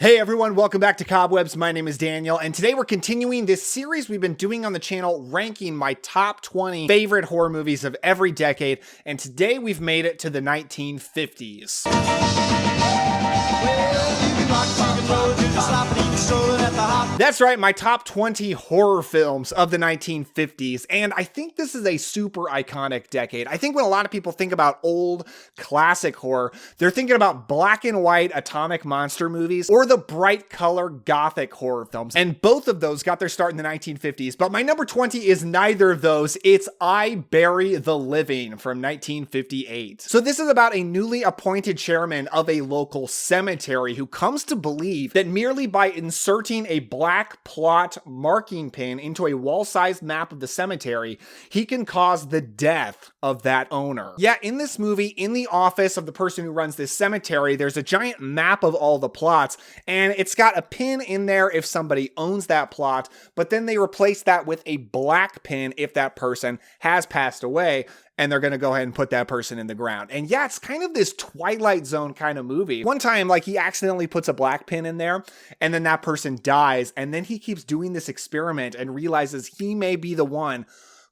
Hey everyone, welcome back to Cobwebs. My name is Daniel, and today we're continuing this series we've been doing on the channel, ranking my top 20 favorite horror movies of every decade, and today we've made it to the 1950s. That's right, my top 20 horror films of the 1950s, and I think this is a super iconic decade. I think when a lot of people think about old classic horror, they're thinking about black and white atomic monster movies or the bright color gothic horror films, and both of those got their start in the 1950s, but my number 20 is neither of those. It's I Bury the Living from 1958. So this is about a newly appointed chairman of a local cemetery who comes to believe that merely by inserting a black plot marking pin into a wall-sized map of the cemetery, he can cause the death of that owner. Yeah, in this movie, in the office of the person who runs this cemetery, there's a giant map of all the plots, and it's got a pin in there if somebody owns that plot, but then they replace that with a black pin if that person has passed away, and they're gonna go ahead and put that person in the ground. And yeah, it's kind of this Twilight Zone kind of movie. One time, like, he accidentally puts a black pin in there, and then that person dies, and then he keeps doing this experiment and realizes he may be the one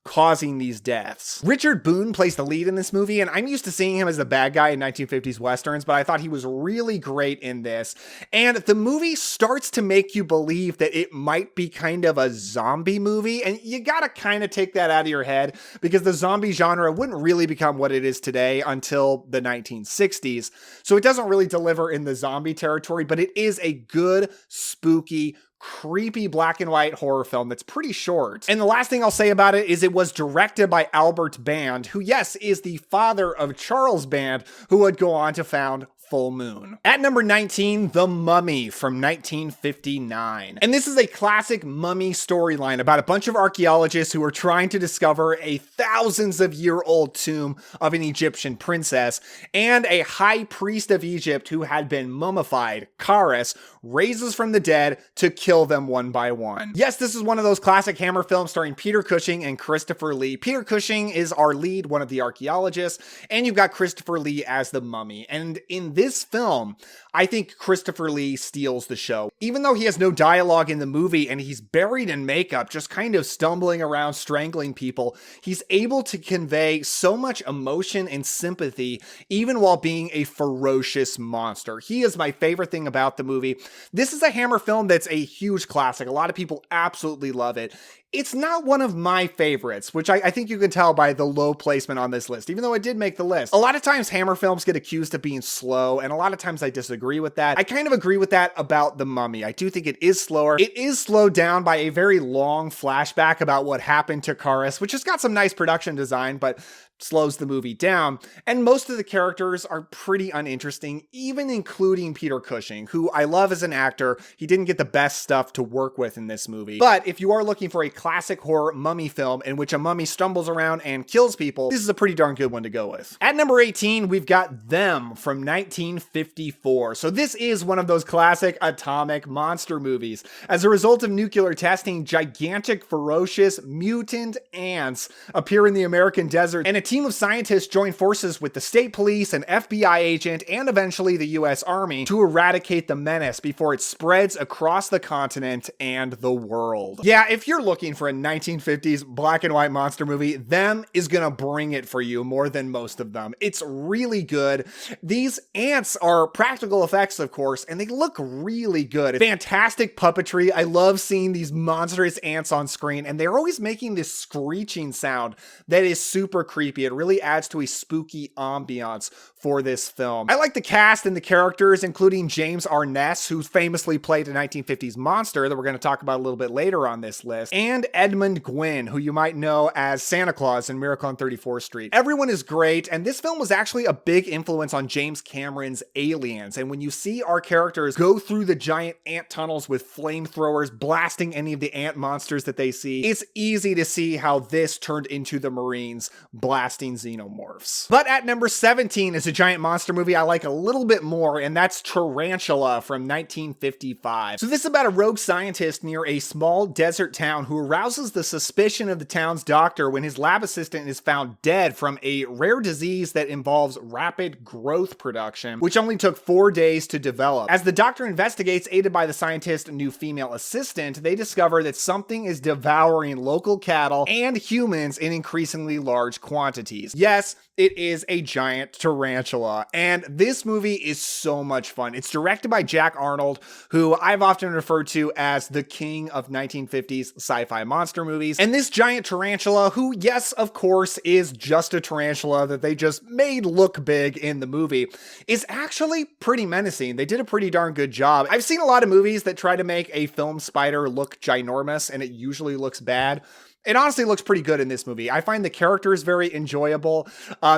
causing these deaths. Richard Boone plays the lead in this movie, and I'm used to seeing him as the bad guy in 1950s westerns, but I thought he was really great in this. And the movie starts to make you believe that it might be kind of a zombie movie, and you gotta kind of take that out of your head because the zombie genre wouldn't really become what it is today until the 1960s. So it doesn't really deliver in the zombie territory, but it is a good, spooky, creepy black and white horror film that's pretty short. And the last thing I'll say about it is it was directed by Albert Band, who, yes, is the father of Charles Band, who would go on to found Full Moon. At number 19, The Mummy from 1959. And this is a classic mummy storyline about a bunch of archaeologists who are trying to discover a thousands of year old tomb of an Egyptian princess, and a high priest of Egypt who had been mummified, Charis, raises from the dead to kill them one by one. Yes, this is one of those classic Hammer films starring Peter Cushing and Christopher Lee. Peter Cushing is our lead, one of the archaeologists, and you've got Christopher Lee as the mummy. And in this film, I think Christopher Lee steals the show. Even though he has no dialogue in the movie and he's buried in makeup, just kind of stumbling around, strangling people, he's able to convey so much emotion and sympathy, even while being a ferocious monster. He is my favorite thing about the movie. This is a Hammer film that's a huge classic. A lot of people absolutely love it. It's not one of my favorites, which I think you can tell by the low placement on this list, even though it did make the list. A lot of times Hammer films get accused of being slow, and a lot of times I disagree with that. I kind of agree with that about The Mummy. I do think it is slower. It is slowed down by a very long flashback about what happened to Charis, which has got some nice production design, but slows the movie down. And most of the characters are pretty uninteresting, even including Peter Cushing, who I love as an actor. He didn't get the best stuff to work with in this movie. But if you are looking for a classic horror mummy film in which a mummy stumbles around and kills people, this is a pretty darn good one to go with. At number 18, we've got Them from 1954. So this is one of those classic atomic monster movies. As a result of nuclear testing, gigantic, ferocious, mutant ants appear in the American desert, and a team of scientists join forces with the state police, an FBI agent, and eventually the US Army to eradicate the menace before it spreads across the continent and the world. Yeah, if you're looking for a 1950s black and white monster movie, Them is gonna bring it for you more than most of them. It's really good. These ants are practical effects, of course, and they look really good. Fantastic puppetry. I love seeing these monstrous ants on screen, and they're always making this screeching sound that is super creepy. It really adds to a spooky ambiance for this film. I like the cast and the characters, including James Arness, who famously played a 1950s monster that we're going to talk about a little bit later on this list, and Edmund Gwynn, who you might know as Santa Claus in Miracle on 34th Street. Everyone is great, and this film was actually a big influence on James Cameron's Aliens, and when you see our characters go through the giant ant tunnels with flamethrowers blasting any of the ant monsters that they see, it's easy to see how this turned into the Marines' Black blasting xenomorphs. But at number 17 is a giant monster movie I like a little bit more, and that's Tarantula from 1955. So this is about a rogue scientist near a small desert town who arouses the suspicion of the town's doctor when his lab assistant is found dead from a rare disease that involves rapid growth production, which only took 4 days to develop. As the doctor investigates, aided by the scientist's new female assistant, they discover that something is devouring local cattle and humans in increasingly large quantities. Yes, it is a giant tarantula, and this movie is so much fun. It's directed by Jack Arnold, who I've often referred to as the king of 1950s sci-fi monster movies. And this giant tarantula, who, yes, of course, is just a tarantula that they just made look big in the movie, is actually pretty menacing. They did a pretty darn good job. I've seen a lot of movies that try to make a film spider look ginormous, and it usually looks bad. It honestly looks pretty good in this movie. I find the characters very enjoyable.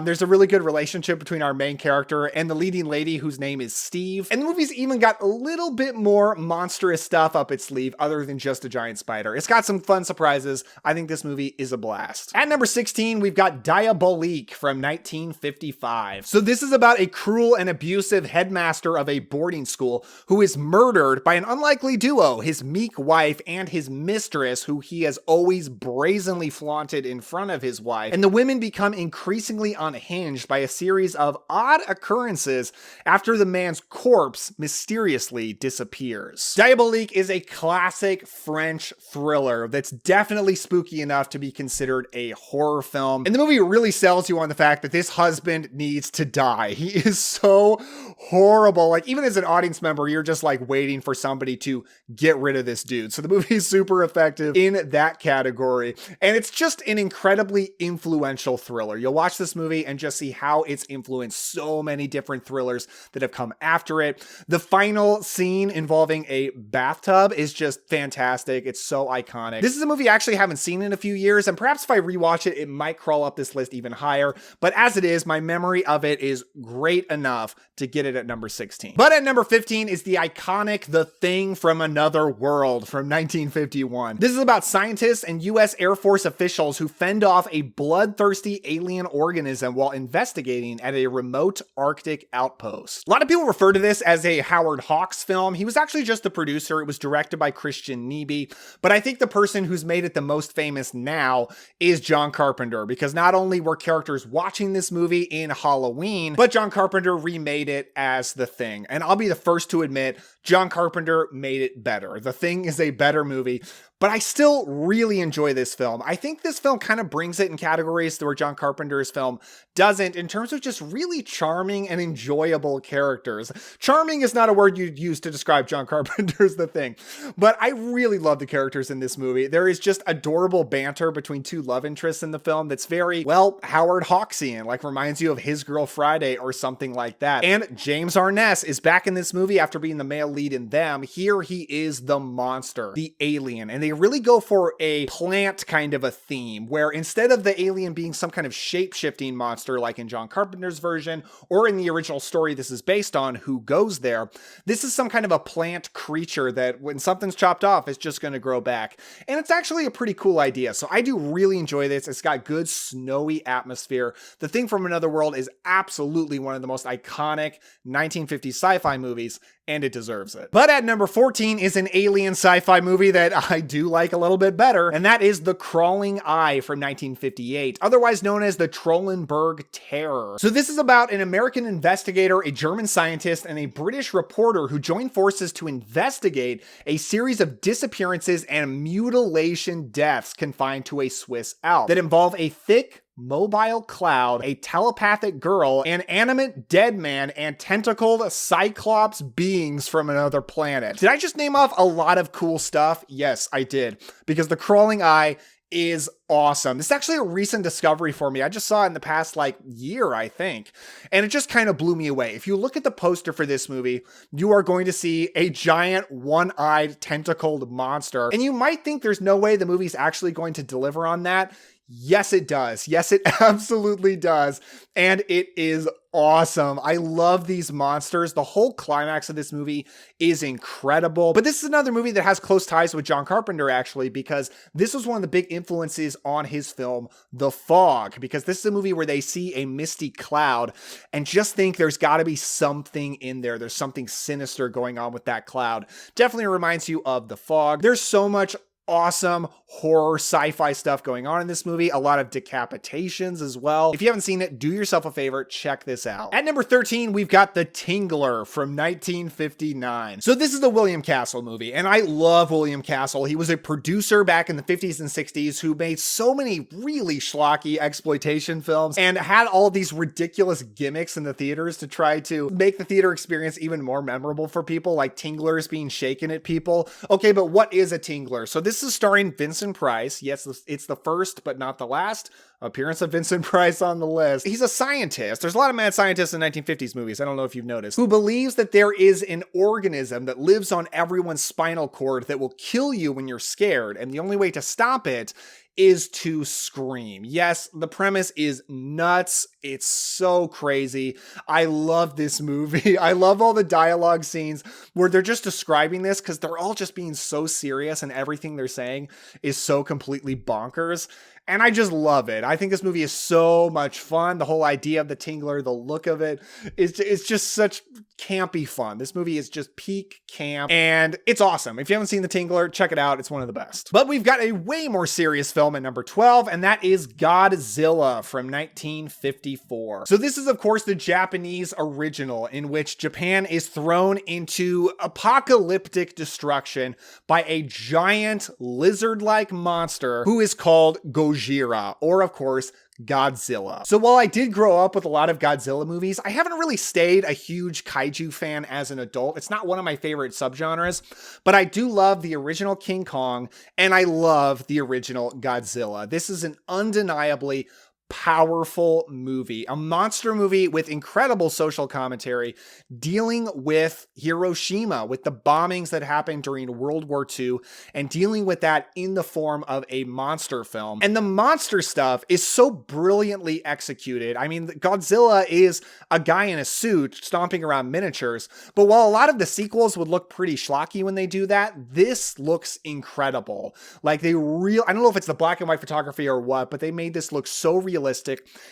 There's a really good relationship between our main character and the leading lady whose name is Steve. And the movie's even got a little bit more monstrous stuff up its sleeve other than just a giant spider. It's got some fun surprises. I think this movie is a blast. At number 16, we've got Diabolique from 1955. So this is about a cruel and abusive headmaster of a boarding school who is murdered by an unlikely duo, his meek wife and his mistress, who he has always brazenly flaunted in front of his wife, and the women become increasingly unhinged by a series of odd occurrences after the man's corpse mysteriously disappears. Diabolique is a classic French thriller that's definitely spooky enough to be considered a horror film, and the movie really sells you on the fact that this husband needs to die. He is so horrible. Like, even as an audience member, you're just like waiting for somebody to get rid of this dude. So the movie is super effective in that category. And it's just an incredibly influential thriller. You'll watch this movie and just see how it's influenced so many different thrillers that have come after it. The final scene involving a bathtub is just fantastic. It's so iconic. This is a movie I actually haven't seen in a few years, and perhaps if I rewatch it, it might crawl up this list even higher. But as it is, my memory of it is great enough to get it at number 16. But at number 15 is the iconic The Thing from Another World from 1951. This is about scientists and U.S. Air Force officials who fend off a bloodthirsty alien organism while investigating at a remote Arctic outpost. A lot of people refer to this as a Howard Hawks film. He was actually just the producer. It was directed by Christian Nyby, but I think the person who's made it the most famous now is John Carpenter, because not only were characters watching this movie in Halloween, but John Carpenter remade it as The Thing. And I'll be the first to admit, John Carpenter made it better. The Thing is a better movie, but I still really enjoy this film. I think this film kind of brings it in categories where John Carpenter's film doesn't, in terms of just really charming and enjoyable characters. Charming is not a word you'd use to describe John Carpenter's The Thing, but I really love the characters in this movie. There is just adorable banter between two love interests in the film that's very, well, Howard Hawksian, like reminds you of His Girl Friday or something like that. And James Arness is back in this movie after being the male lead in Them. Here he is the monster, the alien, and they really go for a plant kind of a theme where instead of the alien being some kind of shape-shifting monster like in John Carpenter's version or in the original story this is based on, Who Goes There, this is some kind of a plant creature that when something's chopped off, it's just going to grow back. And it's actually a pretty cool idea. So I do really enjoy this. It's got good snowy atmosphere. The Thing from Another World is absolutely one of the most iconic 1950s sci-fi movies, and it deserves it. But at number 14 is an alien sci-fi movie that I do like a little bit better, and that is The Crawling Eye from 1958, otherwise known as the Trollenberg Terror. So this is about an American investigator, a German scientist, and a British reporter who join forces to investigate a series of disappearances and mutilation deaths confined to a Swiss Alps that involve a thick, mobile cloud, a telepathic girl, an animate dead man, and tentacled cyclops beings from another planet. Did I just name off a lot of cool stuff? Yes, I did, because The Crawling Eye is awesome. This is actually a recent discovery for me. I just saw it in the past year, I think, and it just kind of blew me away. If you look at the poster for this movie, you are going to see a giant one-eyed tentacled monster, and you might think there's no way the movie's actually going to deliver on that. Yes, it does. Yes, it absolutely does. And it is awesome. I love these monsters. The whole climax of this movie is incredible. But this is another movie that has close ties with John Carpenter, actually, because this was one of the big influences on his film, The Fog, because this is a movie where they see a misty cloud and just think there's got to be something in there. There's something sinister going on with that cloud. Definitely reminds you of The Fog. There's so much awesome horror sci-fi stuff going on in this movie. A lot of decapitations as well. If you haven't seen it, do yourself a favor, check this out. At number 13, we've got The Tingler from 1959. So this is a William Castle movie, and I love William Castle. He was a producer back in the 50s and 60s who made so many really schlocky exploitation films and had all these ridiculous gimmicks in the theaters to try to make the theater experience even more memorable for people, like tinglers being shaken at people. Okay, but what is a tingler? So this is starring Vincent Price. Yes, it's the first, but not the last appearance of Vincent Price on the list. He's a scientist. There's a lot of mad scientists in 1950s movies. I don't know if you've noticed, who believes that there is an organism that lives on everyone's spinal cord that will kill you when you're scared. And the only way to stop it is to scream. Yes, the premise is nuts. It's so crazy. I love this movie. I love all the dialogue scenes where they're just describing this because they're all just being so serious and everything they're saying is so completely bonkers. And I just love it. I think this movie is so much fun. The whole idea of the Tingler, the look of it, it's just such campy fun. This movie is just peak camp, and it's awesome. If you haven't seen the Tingler, check it out. It's one of the best. But we've got a way more serious film at number 12, and that is Godzilla from 1954. So this is, of course, the Japanese original, in which Japan is thrown into apocalyptic destruction by a giant lizard-like monster who is called Gojira, or of course, Godzilla. So while I did grow up with a lot of Godzilla movies, I haven't really stayed a huge kaiju fan as an adult. It's not one of my favorite subgenres, but I do love the original King Kong, and I love the original Godzilla. This is an undeniably powerful movie, a monster movie with incredible social commentary, dealing with Hiroshima, with the bombings that happened during World War II, and dealing with that in the form of a monster film. And the monster stuff is so brilliantly executed. I mean, Godzilla is a guy in a suit stomping around miniatures, but while a lot of the sequels would look pretty schlocky when they do that, this looks incredible. Like I don't know if it's the black and white photography or what, but they made this look so realistic,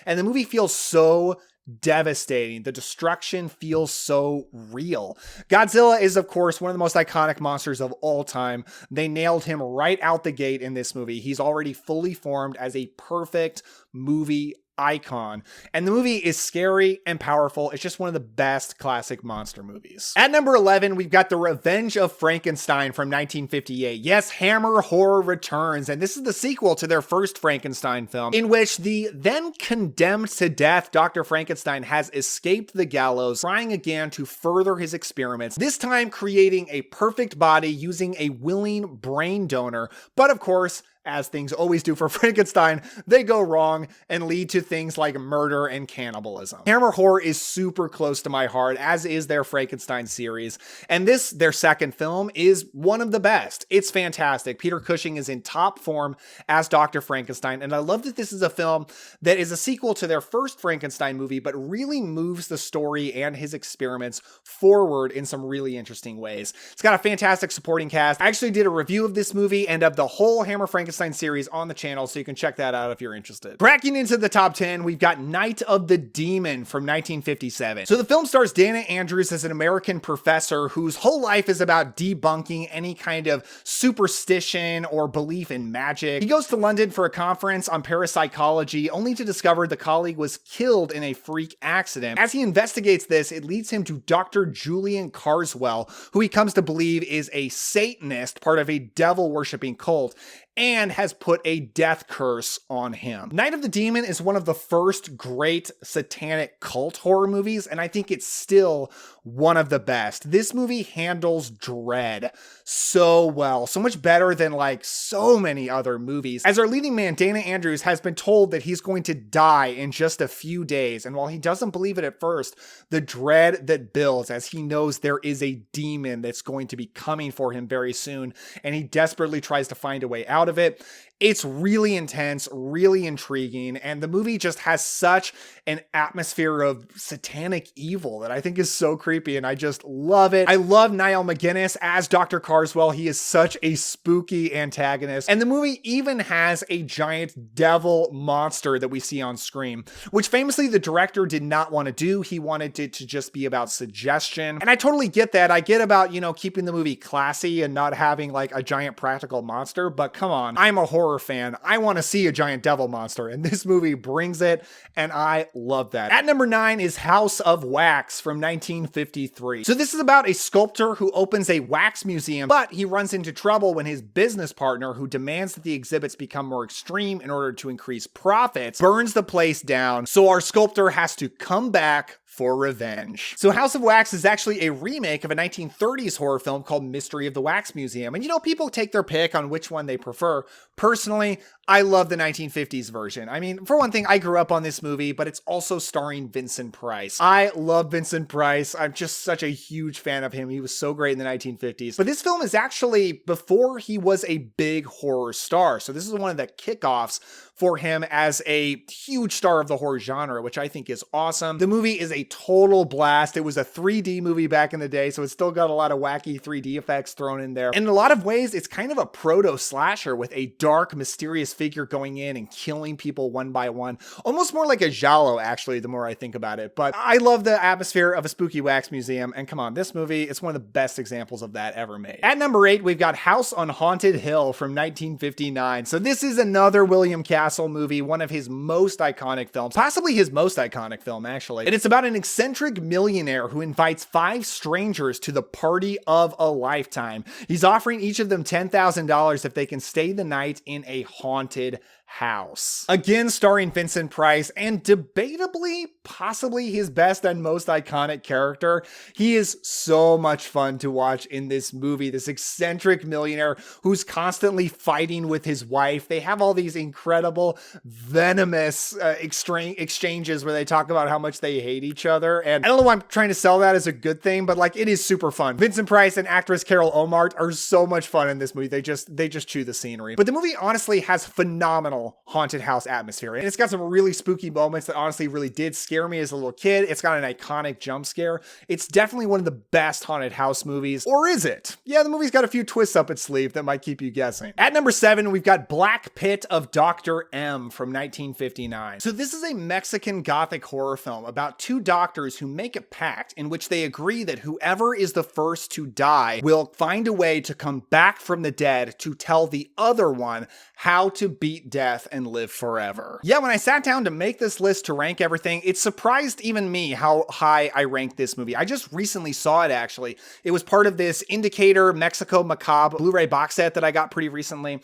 and the movie feels so devastating. The destruction feels so real. Godzilla is, of course, one of the most iconic monsters of all time. They nailed him right out the gate in this movie. He's already fully formed as a perfect movie icon. And the movie is scary and powerful. It's just one of the best classic monster movies. At number 11, we've got The Revenge of Frankenstein from 1958. Yes, Hammer Horror returns, and this is the sequel to their first Frankenstein film, in which the then condemned to death Dr. Frankenstein has escaped the gallows, trying again to further his experiments, this time creating a perfect body using a willing brain donor. But of course, as things always do for Frankenstein, they go wrong and lead to things like murder and cannibalism. Hammer Horror is super close to my heart, as is their Frankenstein series. And this, their second film, is one of the best. It's fantastic. Peter Cushing is in top form as Dr. Frankenstein. And I love that this is a film that is a sequel to their first Frankenstein movie, but really moves the story and his experiments forward in some really interesting ways. It's got a fantastic supporting cast. I actually did a review of this movie and of the whole Hammer Frankenstein series on the channel, so you can check that out if you're interested. Cracking into the top 10, we've got Night of the Demon from 1957. So the film stars Dana Andrews as an American professor whose whole life is about debunking any kind of superstition or belief in magic. He goes to London for a conference on parapsychology, only to discover the colleague was killed in a freak accident. As he investigates this, it leads him to Dr. Julian Carswell, who he comes to believe is a Satanist, part of a devil-worshipping cult, and has put a death curse on him. Night of the Demon is one of the first great satanic cult horror movies, and I think it's still one of the best. This movie handles dread so well, so much better than like so many other movies. As our leading man, Dana Andrews, has been told that he's going to die in just a few days, and while he doesn't believe it at first, the dread that builds as he knows there is a demon that's going to be coming for him very soon, and he desperately tries to find a way out out of it. It's really intense, really intriguing, and the movie just has such an atmosphere of satanic evil that I think is so creepy, and I just love it. I love Niall McGuinness as Dr. Carswell. He is such a spooky antagonist, and the movie even has a giant devil monster that we see on screen, which famously the director did not want to do. He wanted it to just be about suggestion, and I totally get that. I get about, keeping the movie classy and not having like a giant practical monster, but come on, I'm a horror fan. I want to see a giant devil monster, and this movie brings it, and I love that. At number 9 is House of Wax from 1953. So this is about a sculptor who opens a wax museum, but he runs into trouble when his business partner, who demands that the exhibits become more extreme in order to increase profits, burns the place down. So our sculptor has to come back for revenge. So House of Wax is actually a remake of a 1930s horror film called Mystery of the Wax Museum. And people take their pick on which one they prefer. Personally, I love the 1950s version. I mean, for one thing, I grew up on this movie, but it's also starring Vincent Price. I love Vincent Price. I'm just such a huge fan of him. He was so great in the 1950s. But this film is actually before he was a big horror star. So this is one of the kickoffs for him as a huge star of the horror genre, which I think is awesome. The movie is a total blast. It was a 3D movie back in the day, so it's still got a lot of wacky 3D effects thrown in there. And in a lot of ways, it's kind of a proto-slasher with a dark, mysterious figure going in and killing people one by one. Almost more like a giallo, actually, the more I think about it. But I love the atmosphere of a spooky wax museum, and come on, this movie is one of the best examples of that ever made. At number 8, we've got House on Haunted Hill from 1959. So this is another William Castle movie, one of his most iconic films, possibly his most iconic film, actually. And it's about an eccentric millionaire who invites 5 strangers to the party of a lifetime. He's offering each of them $10,000 if they can stay the night in a haunted house. Again, starring Vincent Price, and debatably, possibly his best and most iconic character. He is so much fun to watch in this movie. This eccentric millionaire who's constantly fighting with his wife. They have all these incredible, venomous exchanges where they talk about how much they hate each other. And I don't know why I'm trying to sell that as a good thing, but like, it is super fun. Vincent Price and actress Carol Omart are so much fun in this movie. They just chew the scenery. But the movie honestly has phenomenal haunted house atmosphere, and it's got some really spooky moments that honestly really did scare me as a little kid. It's got an iconic jump scare. It's definitely one of the best haunted house movies. Or is it? Yeah, the movie's got a few twists up its sleeve that might keep you guessing. At number 7, we've got Black Pit of Dr. M from 1959. So this is a Mexican gothic horror film about 2 doctors who make a pact in which they agree that whoever is the first to die will find a way to come back from the dead to tell the other one how to beat death and live forever. Yeah, when I sat down to make this list to rank everything, it surprised even me how high I ranked this movie. I just recently saw it, actually. It was part of this Indicator Mexico Macabre Blu-ray box set that I got pretty recently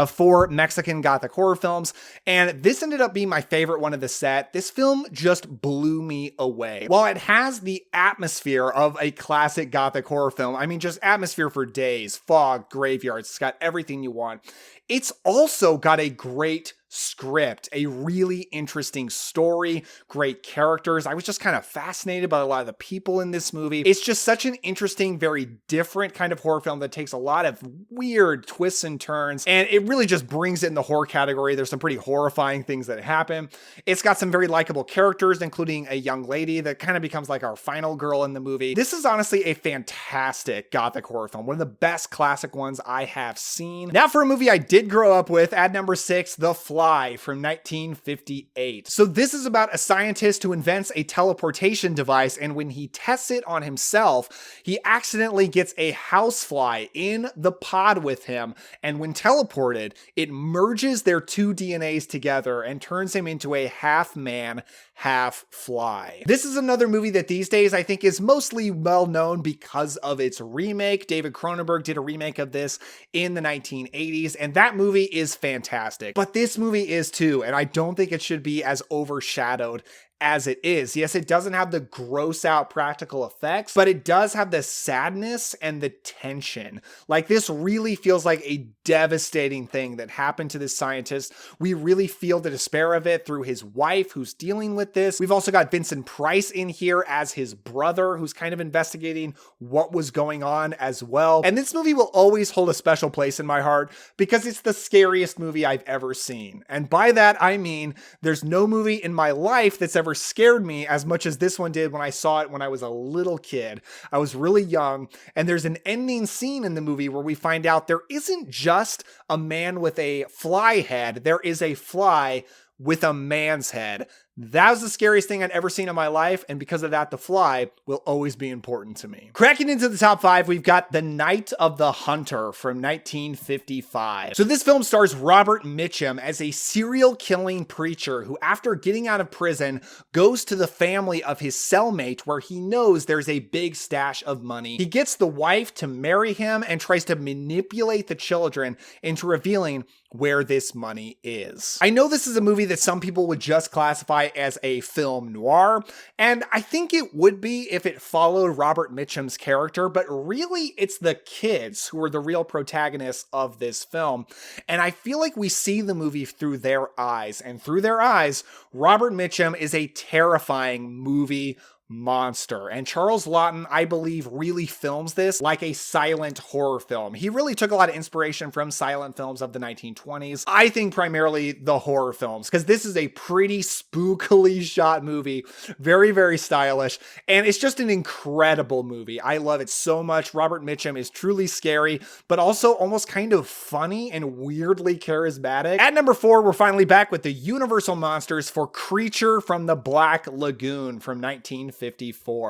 for Mexican gothic horror films, and this ended up being my favorite one of the set. This film just blew me away. While it has the atmosphere of a classic gothic horror film, I mean, just atmosphere for days, fog, graveyards, it's got everything you want. It's also got a great script, a really interesting story, great characters. I was just kind of fascinated by a lot of the people in this movie. It's just such an interesting, very different kind of horror film that takes a lot of weird twists and turns, and it really just brings it in the horror category. There's some pretty horrifying things that happen. It's got some very likable characters, including a young lady that kind of becomes like our final girl in the movie. This is honestly a fantastic gothic horror film, one of the best classic ones I have seen. Now for a movie I did grow up with, at number 6, The Fly from 1958. So this is about a scientist who invents a teleportation device, and when he tests it on himself, he accidentally gets a housefly in the pod with him, and when teleported, it merges their 2 DNAs together and turns him into a half man, half fly. This is another movie that these days I think is mostly well known because of its remake. David Cronenberg did a remake of this in the 1980s, and that movie is fantastic. But this movie is too, and I don't think it should be as overshadowed as it is. Yes, it doesn't have the gross out practical effects, but it does have the sadness and the tension. Like, this really feels like a devastating thing that happened to this scientist. We really feel the despair of it through his wife who's dealing with this. We've also got Vincent Price in here as his brother who's kind of investigating what was going on as well. And this movie will always hold a special place in my heart because it's the scariest movie I've ever seen. And by that, I mean, there's no movie in my life that's ever scared me as much as this one did when I saw it when I was a little kid. I was really young, and there's an ending scene in the movie where we find out there isn't just a man with a fly head, there is a fly with a man's head. That was the scariest thing I'd ever seen in my life, and because of that, The Fly will always be important to me. Cracking into the top 5, we've got The Night of the Hunter from 1955. So this film stars Robert Mitchum as a serial killing preacher who, after getting out of prison, goes to the family of his cellmate where he knows there's a big stash of money. He gets the wife to marry him and tries to manipulate the children into revealing where this money is. I know this is a movie that some people would just classify as a film noir, and I think it would be if it followed Robert Mitchum's character, but really it's the kids who are the real protagonists of this film, and I feel like we see the movie through their eyes, and through their eyes, Robert Mitchum is a terrifying movie monster. And Charles Laughton, I believe, really films this like a silent horror film. He really took a lot of inspiration from silent films of the 1920s. I think primarily the horror films, because this is a pretty spookily shot movie. Very, very stylish. And it's just an incredible movie. I love it so much. Robert Mitchum is truly scary, but also almost kind of funny and weirdly charismatic. At number 4, we're finally back with the Universal Monsters for Creature from the Black Lagoon from 1954.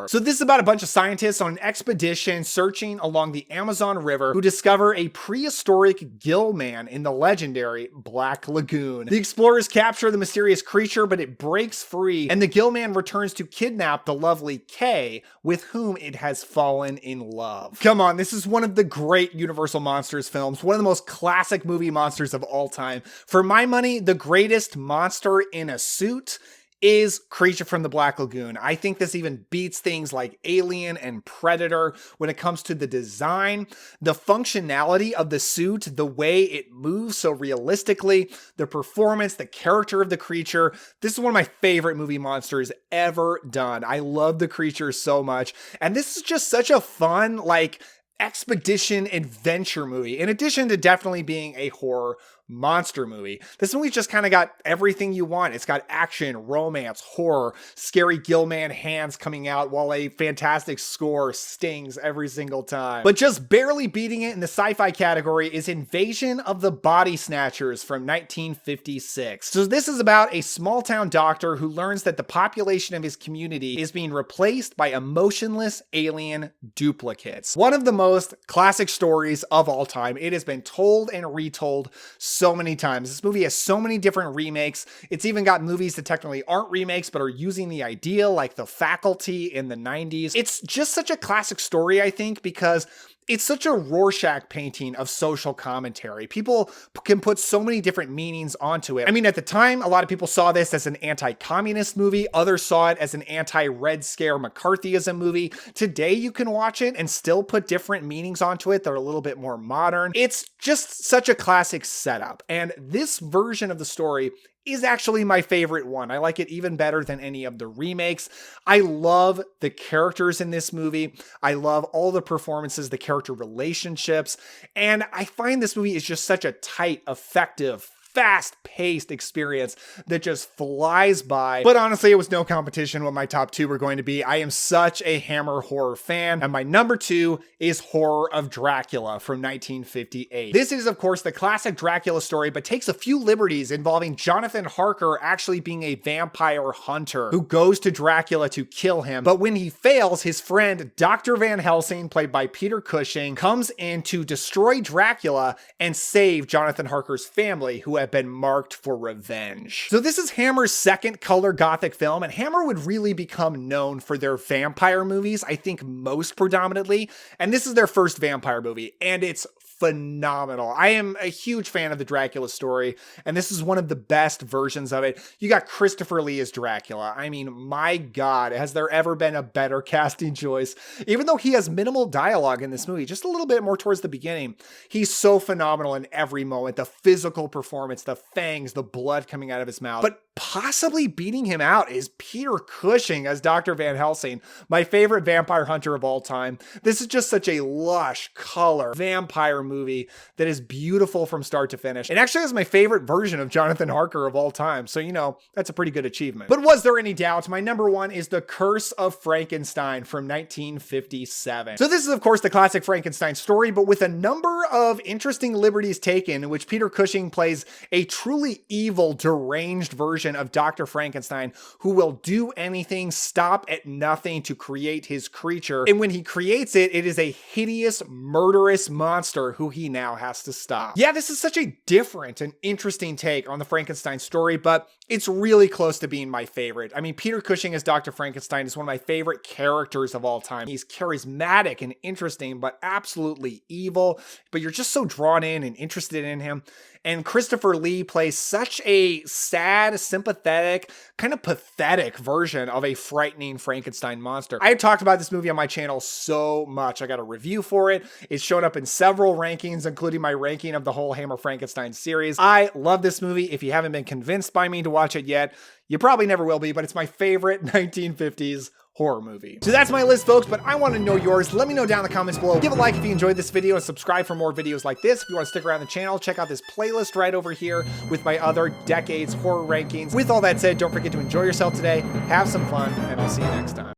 So this is about a bunch of scientists on an expedition searching along the Amazon River who discover a prehistoric gill man in the legendary Black Lagoon. The explorers capture the mysterious creature, but it breaks free, and the gill man returns to kidnap the lovely Kay, with whom it has fallen in love. Come on, this is one of the great Universal Monsters films, one of the most classic movie monsters of all time. For my money, the greatest monster in a suit is Creature from the Black Lagoon. I think this even beats things like Alien and Predator when it comes to the design, the functionality of the suit, the way it moves so realistically, the performance, the character of the creature. This is one of my favorite movie monsters ever done. I love the creature so much. And this is just such a fun, like, expedition adventure movie, in addition to definitely being a horror monster movie. This movie just kind of got everything you want. It's got action, romance, horror, scary Gillman hands coming out while a fantastic score stings every single time. But just barely beating it in the sci-fi category is Invasion of the Body Snatchers from 1956. So this is about a small town doctor who learns that the population of his community is being replaced by emotionless alien duplicates. One of the most classic stories of all time. It has been told and retold so many times. This movie has so many different remakes. It's even got movies that technically aren't remakes, but are using the idea, like The Faculty in the 90s. It's just such a classic story, I think, because it's such a Rorschach painting of social commentary. People can put so many different meanings onto it. I mean, at the time, a lot of people saw this as an anti-communist movie. Others saw it as an anti-Red Scare McCarthyism movie. Today, you can watch it and still put different meanings onto it that are a little bit more modern. It's just such a classic setup. And this version of the story is actually my favorite one. I like it even better than any of the remakes. I love the characters in this movie. I love all the performances, the character relationships, and I find this movie is just such a tight, effective, fast-paced experience that just flies by. But honestly, it was no competition what my top 2 were going to be. I am such a Hammer horror fan, and my number 2 is Horror of Dracula from 1958. This is, of course, the classic Dracula story, but takes a few liberties involving Jonathan Harker actually being a vampire hunter who goes to Dracula to kill him. But when he fails, his friend Dr. Van Helsing, played by Peter Cushing, comes in to destroy Dracula and save Jonathan Harker's family, who have been marked for revenge. So this is Hammer's second color gothic film, and Hammer would really become known for their vampire movies, I think most predominantly, and this is their first vampire movie, and it's phenomenal. I am a huge fan of the Dracula story, and this is one of the best versions of it. You got Christopher Lee as Dracula. I mean, my God, has there ever been a better casting choice? Even though he has minimal dialogue in this movie, just a little bit more towards the beginning, he's so phenomenal in every moment. The physical performance, the fangs, the blood coming out of his mouth. But possibly beating him out is Peter Cushing as Dr. Van Helsing, my favorite vampire hunter of all time. This is just such a lush color vampire movie that is beautiful from start to finish. It actually is my favorite version of Jonathan Harker of all time. So, you know, that's a pretty good achievement. But was there any doubt? My number one is The Curse of Frankenstein from 1957. So this is, of course, the classic Frankenstein story, but with a number of interesting liberties taken in which Peter Cushing plays a truly evil, deranged version of Dr. Frankenstein who will do anything, stop at nothing to create his creature. And when he creates it, it is a hideous, murderous monster who he now has to stop. Yeah, this is such a different and interesting take on the Frankenstein story, but it's really close to being my favorite. I mean, Peter Cushing as Dr. Frankenstein is one of my favorite characters of all time. He's charismatic and interesting, but absolutely evil, but you're just so drawn in and interested in him. And Christopher Lee plays such a sad, sympathetic, kind of pathetic version of a frightening Frankenstein monster. I have talked about this movie on my channel so much. I got a review for it. It's shown up in several rankings, including my ranking of the whole Hammer Frankenstein series. I love this movie. If you haven't been convinced by me to watch it yet, you probably never will be, but it's my favorite 1950s horror movie. So that's my list, folks, but I want to know yours. Let me know down in the comments below. Give a like if you enjoyed this video and subscribe for more videos like this. If you want to stick around the channel, check out this playlist right over here with my other decades horror rankings. With all that said, don't forget to enjoy yourself today, have some fun, and I'll see you next time.